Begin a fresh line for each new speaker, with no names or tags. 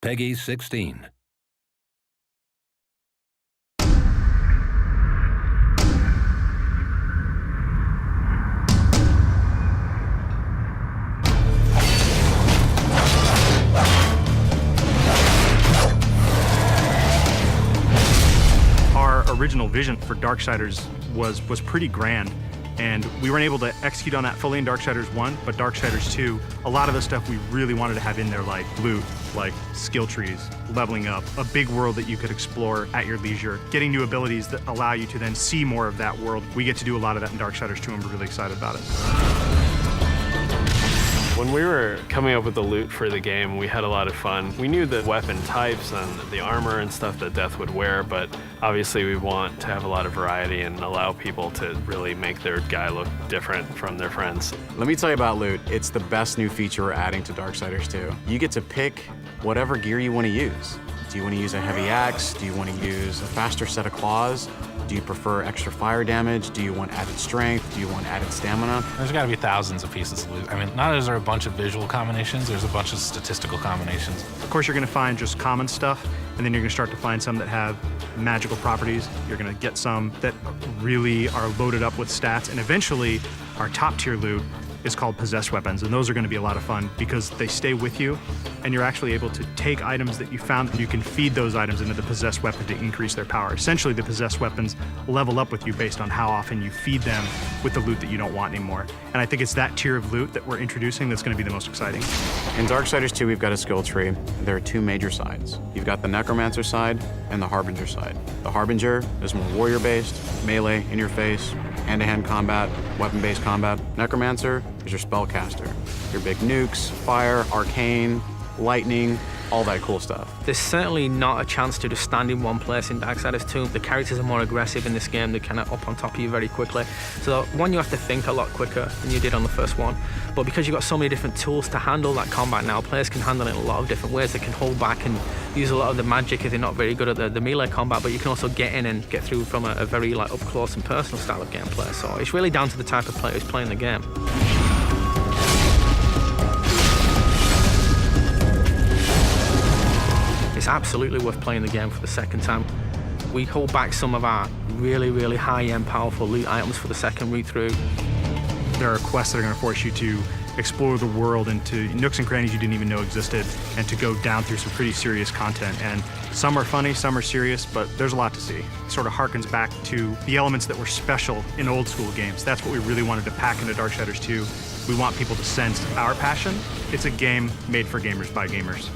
Peggy 16.
Our original vision for Darksiders was pretty grand, and we weren't able to execute on that fully in Darksiders 1, but Darksiders 2, a lot of the stuff we really wanted to have in there, like loot, like skill trees, leveling up, a big world that you could explore at your leisure, getting new abilities that allow you to then see more of that world. We get to do a lot of that in Darksiders 2, and we're really excited about it.
When we were coming up with the loot for the game, we had a lot of fun. We knew the weapon types and the armor and stuff that Death would wear, but obviously we want to have a lot of variety and allow people to really make their guy look different from their friends.
Let me tell you about loot. It's the best new feature we're adding to Darksiders 2. You get to pick whatever gear you want to use. Do you want to use a heavy axe? Do you want to use a faster set of claws? Do you prefer extra fire damage? Do you want added strength? Do you want added stamina?
There's got to be thousands of pieces of loot. I mean, not is there a bunch of visual combinations, there's a bunch of statistical combinations.
Of course, you're going to find just common stuff, and then you're going to start to find some that have magical properties. You're going to get some that really are loaded up with stats, and eventually, our top tier loot is called possessed weapons, and those are going to be a lot of fun because they stay with you, and you're actually able to take items that you found, and you can feed those items into the possessed weapon to increase their power. Essentially, the possessed weapons level up with you based on how often you feed them with the loot that you don't want anymore. And I think it's that tier of loot that we're introducing that's going to be the most exciting.
In Darksiders 2, we've got a skill tree. There are two major sides. You've got the Necromancer side and the Harbinger side. The Harbinger is more warrior-based, melee, in-your-face, hand-to-hand combat, weapon-based combat. Necromancer is your spellcaster. Your big nukes, fire, arcane, lightning, all that cool stuff.
There's certainly not a chance to just stand in one place in Darksiders 2. The characters are more aggressive in this game. They're kind of up on top of you very quickly. So one, you have to think a lot quicker than you did on the first one. But because you've got so many different tools to handle that combat now, players can handle it in a lot of different ways. They can hold back and use a lot of the magic if they're not very good at the melee combat, but you can also get in and get through from a very up close and personal style of gameplay. So it's really down to the type of player who's playing the game. It's absolutely worth playing the game for the second time. We hold back some of our really high-end, powerful loot items for the second read-through.
There are quests that are going to force you to explore the world into nooks and crannies you didn't even know existed, and to go down through some pretty serious content. And some are funny, some are serious, but there's a lot to see. It sort of harkens back to the elements that were special in old school games. That's what we really wanted to pack into Darksiders 2. We want people to sense our passion. It's a game made for gamers by gamers.